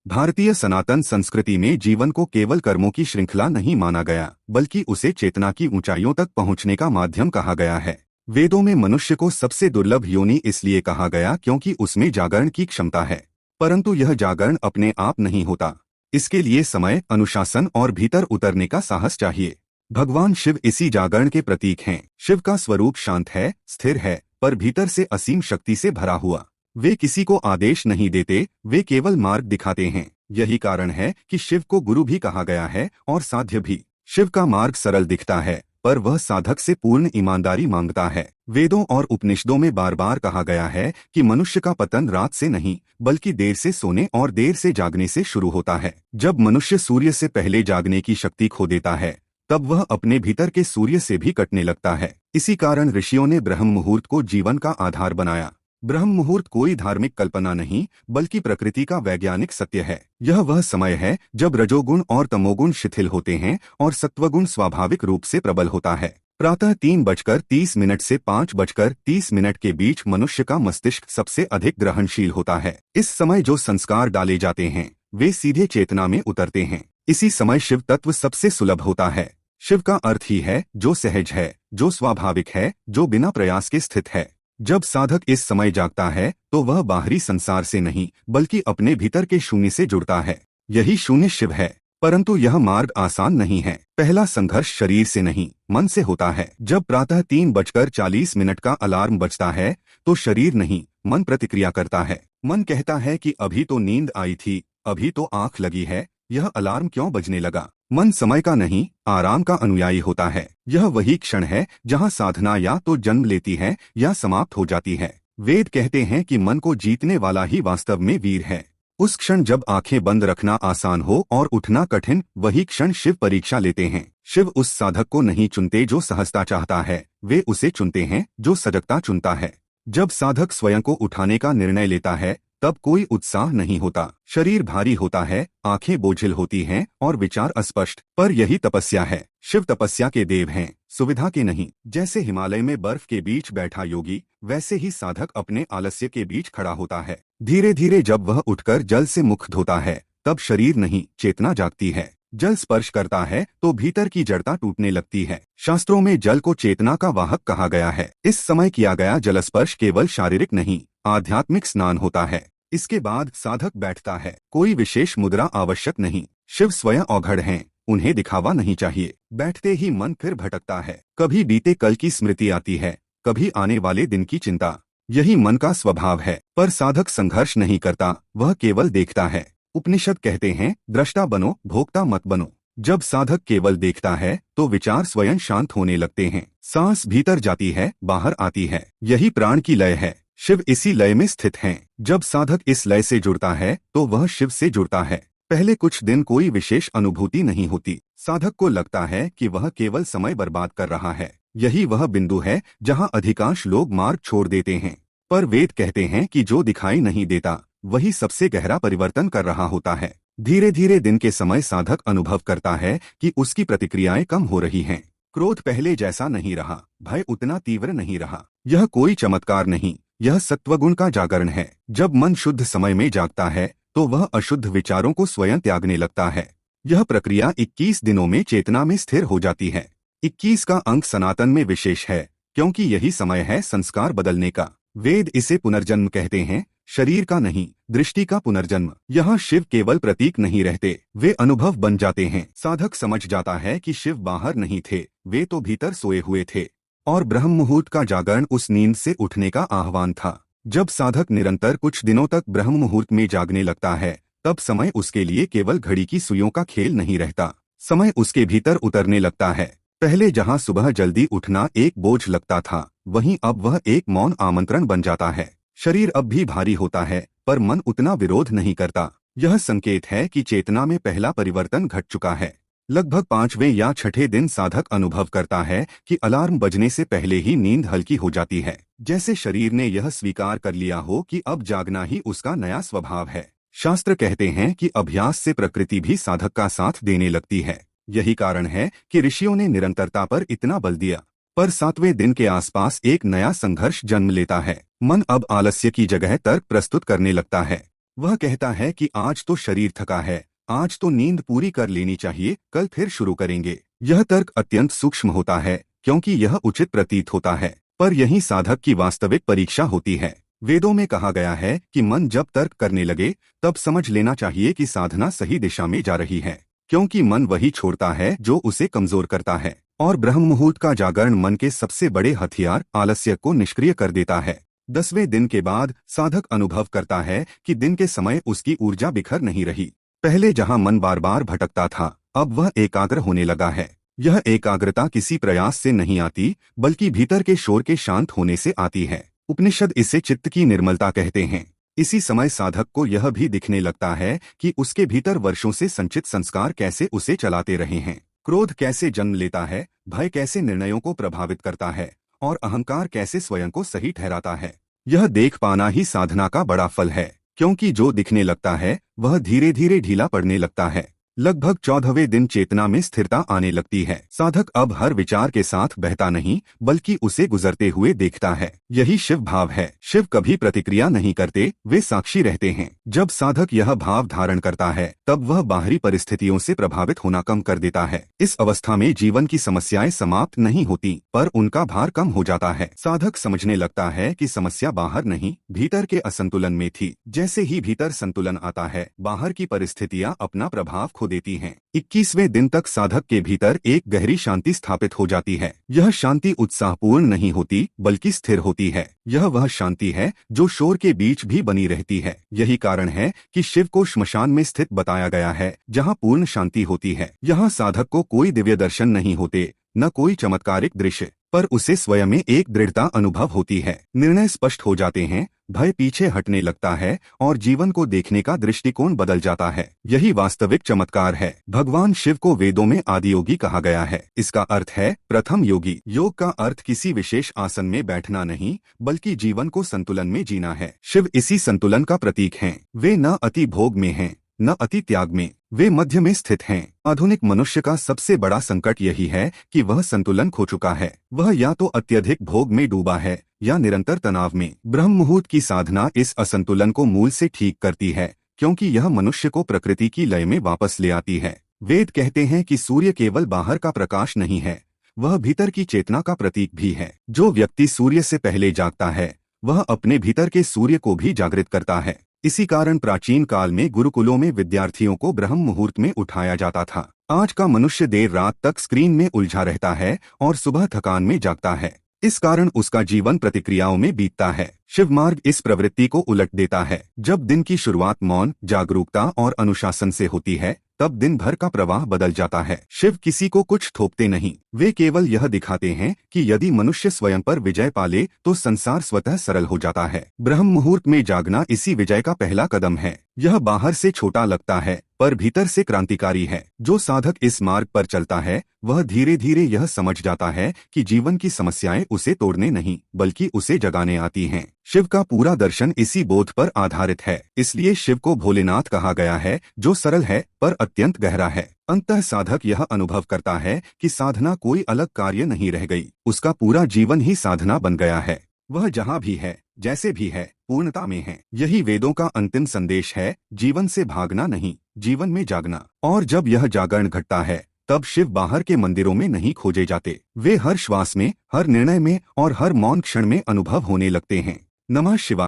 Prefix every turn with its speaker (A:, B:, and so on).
A: भारतीय सनातन संस्कृति में जीवन को केवल कर्मों की श्रृंखला नहीं माना गया, बल्कि उसे चेतना की ऊंचाइयों तक पहुंचने का माध्यम कहा गया है। वेदों में मनुष्य को सबसे दुर्लभ योनि इसलिए कहा गया क्योंकि उसमें जागरण की क्षमता है। परंतु यह जागरण अपने आप नहीं होता। इसके लिए समय, अनुशासन और भीतर उतरने का साहस चाहिए। भगवान शिव इसी जागरण के प्रतीक हैं। शिव का स्वरूप शांत है, स्थिर है, पर भीतर से असीम शक्ति से भरा हुआ। वे किसी को आदेश नहीं देते, वे केवल मार्ग दिखाते हैं। यही कारण है कि शिव को गुरु भी कहा गया है और साध्य भी। शिव का मार्ग सरल दिखता है, पर वह साधक से पूर्ण ईमानदारी मांगता है। वेदों और उपनिषदों में बार बार कहा गया है कि मनुष्य का पतन रात से नहीं, बल्कि देर से सोने और देर से जागने से शुरू होता है। जब मनुष्य सूर्य से पहले जागने की शक्ति खो देता है, तब वह अपने भीतर के सूर्य से भी कटने लगता है। इसी कारण ऋषियों ने ब्रह्म मुहूर्त को जीवन का आधार बनाया। ब्रह्म मुहूर्त कोई धार्मिक कल्पना नहीं, बल्कि प्रकृति का वैज्ञानिक सत्य है। यह वह समय है जब रजोगुण और तमोगुण शिथिल होते हैं और सत्वगुण स्वाभाविक रूप से प्रबल होता है। प्रातः 3:30 से 5:30 के बीच मनुष्य का मस्तिष्क सबसे अधिक ग्रहणशील होता है। इस समय जो संस्कार डाले जाते हैं, वे सीधे चेतना में उतरते हैं। इसी समय शिव तत्व सबसे सुलभ होता है। शिव का अर्थ ही है जो सहज है, जो स्वाभाविक है, जो बिना प्रयास के स्थित है। जब साधक इस समय जागता है तो वह बाहरी संसार से नहीं, बल्कि अपने भीतर के शून्य से जुड़ता है। यही शून्य शिव है। परंतु यह मार्ग आसान नहीं है। पहला संघर्ष शरीर से नहीं, मन से होता है। जब प्रातः 3:40 का अलार्म बजता है तो शरीर नहीं, मन प्रतिक्रिया करता है। मन कहता है कि अभी तो नींद आई थी, अभी तो आंख लगी है, यह अलार्म क्यों बजने लगा। मन समय का नहीं, आराम का अनुयायी होता है। यह वही क्षण है जहाँ साधना या तो जन्म लेती है या समाप्त हो जाती है। वेद कहते हैं कि मन को जीतने वाला ही वास्तव में वीर है। उस क्षण जब आंखें बंद रखना आसान हो और उठना कठिन, वही क्षण शिव परीक्षा लेते हैं। शिव उस साधक को नहीं चुनते जो सहजता चाहता है, वे उसे चुनते हैं जो सजगता चुनता है। जब साधक स्वयं को उठाने का निर्णय लेता है, तब कोई उत्साह नहीं होता। शरीर भारी होता है, आंखें बोझिल होती हैं और विचार अस्पष्ट। पर यही तपस्या है। शिव तपस्या के देव हैं, सुविधा के नहीं। जैसे हिमालय में बर्फ के बीच बैठा योगी, वैसे ही साधक अपने आलस्य के बीच खड़ा होता है। धीरे धीरे जब वह उठकर जल से मुख धोता है, तब शरीर नहीं, चेतना जागती है। जल स्पर्श करता है तो भीतर की जड़ता टूटने लगती है। शास्त्रों में जल को चेतना का वाहक कहा गया है। इस समय किया गया जल स्पर्श केवल शारीरिक नहीं, आध्यात्मिक स्नान होता है। इसके बाद साधक बैठता है। कोई विशेष मुद्रा आवश्यक नहीं। शिव स्वयं औघड़ हैं, उन्हें दिखावा नहीं चाहिए। बैठते ही मन फिर भटकता है। कभी बीते कल की स्मृति आती है, कभी आने वाले दिन की चिंता। यही मन का स्वभाव है। पर साधक संघर्ष नहीं करता, वह केवल देखता है। उपनिषद कहते हैं, दृष्टा बनो, भोक्ता मत बनो। जब साधक केवल देखता है तो विचार स्वयं शांत होने लगते हैं। सांस भीतर जाती है, बाहर आती है। यही प्राण की लय है। शिव इसी लय में स्थित हैं। जब साधक इस लय से जुड़ता है तो वह शिव से जुड़ता है। पहले कुछ दिन कोई विशेष अनुभूति नहीं होती। साधक को लगता है कि वह केवल समय बर्बाद कर रहा है। यही वह बिंदु है जहां अधिकांश लोग मार्ग छोड़ देते हैं। पर वेद कहते हैं कि जो दिखाई नहीं देता, वही सबसे गहरा परिवर्तन कर रहा होता है। धीरे धीरे दिन के समय साधक अनुभव करता है कि उसकी प्रतिक्रियाएं कम हो रही हैं। क्रोध पहले जैसा नहीं रहा, भय उतना तीव्र नहीं रहा। यह कोई चमत्कार नहीं, यह सत्वगुण का जागरण है। जब मन शुद्ध समय में जागता है तो वह अशुद्ध विचारों को स्वयं त्यागने लगता है। यह प्रक्रिया 21 दिनों में चेतना में स्थिर हो जाती है। 21 का अंक सनातन में विशेष है, क्योंकि यही समय है संस्कार बदलने का। वेद इसे पुनर्जन्म कहते हैं, शरीर का नहीं, दृष्टि का पुनर्जन्म। यहाँ शिव केवल प्रतीक नहीं रहते, वे अनुभव बन जाते हैं। साधक समझ जाता है कि शिव बाहर नहीं थे, वे तो भीतर सोए हुए थे। और ब्रह्म मुहूर्त का जागरण उस नींद से उठने का आह्वान था। जब साधक निरंतर कुछ दिनों तक ब्रह्म मुहूर्त में जागने लगता है, तब समय उसके लिए केवल घड़ी की सुइयों का खेल नहीं रहता। समय उसके भीतर उतरने लगता है। पहले जहां सुबह जल्दी उठना एक बोझ लगता था, वहीं अब वह एक मौन आमंत्रण बन जाता है। शरीर अब भी भारी होता है, पर मन उतना विरोध नहीं करता। यह संकेत है कि चेतना में पहला परिवर्तन घट चुका है। लगभग 5वें या 6ठे दिन साधक अनुभव करता है कि अलार्म बजने से पहले ही नींद हल्की हो जाती है। जैसे शरीर ने यह स्वीकार कर लिया हो कि अब जागना ही उसका नया स्वभाव है। शास्त्र कहते हैं कि अभ्यास से प्रकृति भी साधक का साथ देने लगती है। यही कारण है कि ऋषियों ने निरंतरता पर इतना बल दिया। पर 7वें दिन के आसपास एक नया संघर्ष जन्म लेता है। मन अब आलस्य की जगह तर्क प्रस्तुत करने लगता है। वह कहता है कि आज तो शरीर थका है, आज तो नींद पूरी कर लेनी चाहिए, कल फिर शुरू करेंगे। यह तर्क अत्यंत सूक्ष्म होता है क्योंकि यह उचित प्रतीत होता है, पर यही साधक की वास्तविक परीक्षा होती है। वेदों में कहा गया है कि मन जब तर्क करने लगे तब समझ लेना चाहिए कि साधना सही दिशा में जा रही है, क्योंकि मन वही छोड़ता है जो उसे कमजोर करता है, और ब्रह्म मुहूर्त का जागरण मन के सबसे बड़े हथियार आलस्य को निष्क्रिय कर देता है। 10वें दिन के बाद साधक अनुभव करता है कि दिन के समय उसकी ऊर्जा बिखर नहीं रही। पहले जहां मन बार बार भटकता था, अब वह एकाग्र होने लगा है। यह एकाग्रता किसी प्रयास से नहीं आती, बल्कि भीतर के शोर के शांत होने से आती है। उपनिषद इसे चित्त की निर्मलता कहते हैं। इसी समय साधक को यह भी दिखने लगता है कि उसके भीतर वर्षों से संचित संस्कार कैसे उसे चलाते रहे हैं। क्रोध कैसे जन्म लेता है, भय कैसे निर्णयों को प्रभावित करता है, और अहंकार कैसे स्वयं को सही ठहराता है। यह देख पाना ही साधना का बड़ा फल है, क्योंकि जो दिखने लगता है वह धीरे धीरे ढीला पड़ने लगता है। लगभग 14वें दिन चेतना में स्थिरता आने लगती है। साधक अब हर विचार के साथ बहता नहीं, बल्कि उसे गुजरते हुए देखता है। यही शिव भाव है। शिव कभी प्रतिक्रिया नहीं करते, वे साक्षी रहते हैं। जब साधक यह भाव धारण करता है तब वह बाहरी परिस्थितियों से प्रभावित होना कम कर देता है। इस अवस्था में जीवन की समस्याएं समाप्त नहीं होती, पर उनका भार कम हो जाता है। साधक समझने लगता है कि समस्या बाहर नहीं, भीतर के असंतुलन में थी। जैसे ही भीतर संतुलन आता है, बाहर की परिस्थितियां अपना प्रभाव खो देती हैं। 21वें दिन तक साधक के भीतर एक गहरी शांति स्थापित हो जाती है। यह शांति उत्साहपूर्ण नहीं होती, बल्कि स्थिर होती है। यह वह शांति है जो शोर के बीच भी बनी रहती है। यही कारण है कि शिव को श्मशान में स्थित बताया गया है, जहाँ पूर्ण शांति होती है। यहाँ साधक को कोई दिव्य दर्शन नहीं होते, न कोई चमत्कारिक दृश्य, पर उसे स्वयं में एक दृढ़ता अनुभव होती है। निर्णय स्पष्ट हो जाते हैं, भय पीछे हटने लगता है, और जीवन को देखने का दृष्टिकोण बदल जाता है। यही वास्तविक चमत्कार है। भगवान शिव को वेदों में आदियोगी कहा गया है। इसका अर्थ है प्रथम योगी। योग का अर्थ किसी विशेष आसन में बैठना नहीं, बल्कि जीवन को संतुलन में जीना है। शिव इसी संतुलन का प्रतीक हैं। वे न अति भोग में हैं, न अति त्याग में, वे मध्य में स्थित हैं। आधुनिक मनुष्य का सबसे बड़ा संकट यही है कि वह संतुलन खो चुका है। वह या तो अत्यधिक भोग में डूबा है या निरंतर तनाव में। ब्रह्म मुहूर्त की साधना इस असंतुलन को मूल से ठीक करती है, क्योंकि यह मनुष्य को प्रकृति की लय में वापस ले आती है। वेद कहते हैं कि सूर्य केवल बाहर का प्रकाश नहीं है, वह भीतर की चेतना का प्रतीक भी है। जो व्यक्ति सूर्य से पहले जागता है, वह अपने भीतर के सूर्य को भी जागृत करता है। इसी कारण प्राचीन काल में गुरुकुलों में विद्यार्थियों को ब्रह्म मुहूर्त में उठाया जाता था। आज का मनुष्य देर रात तक स्क्रीन में उलझा रहता है और सुबह थकान में जागता है। इस कारण उसका जीवन प्रतिक्रियाओं में बीतता है। शिव मार्ग इस प्रवृत्ति को उलट देता है। जब दिन की शुरुआत मौन, जागरूकता और अनुशासन से होती है, तब दिन भर का प्रवाह बदल जाता है। शिव किसी को कुछ थोपते नहीं, वे केवल यह दिखाते हैं कि यदि मनुष्य स्वयं पर विजय पाले तो संसार स्वतः सरल हो जाता है। ब्रह्म मुहूर्त में जागना इसी विजय का पहला कदम है। यह बाहर से छोटा लगता है, पर भीतर से क्रांतिकारी है। जो साधक इस मार्ग पर चलता है, वह धीरे धीरे यह समझ जाता है कि जीवन की समस्याएं उसे तोड़ने नहीं, बल्कि उसे जगाने आती हैं। शिव का पूरा दर्शन इसी बोध पर आधारित है। इसलिए शिव को भोलेनाथ कहा गया है, जो सरल है पर अत्यंत गहरा है। अंततः साधक यह अनुभव करता है कि साधना कोई अलग कार्य नहीं रह गई, उसका पूरा जीवन ही साधना बन गया है। वह जहाँ भी है, जैसे भी है, पूर्णता में है। यही वेदों का अंतिम संदेश है, जीवन से भागना नहीं, जीवन में जागना। और जब यह जागरण घटता है, तब शिव बाहर के मंदिरों में नहीं खोजे जाते, वे हर श्वास में, हर निर्णय में और हर मौन क्षण में अनुभव होने लगते हैं। नमः शिवाय।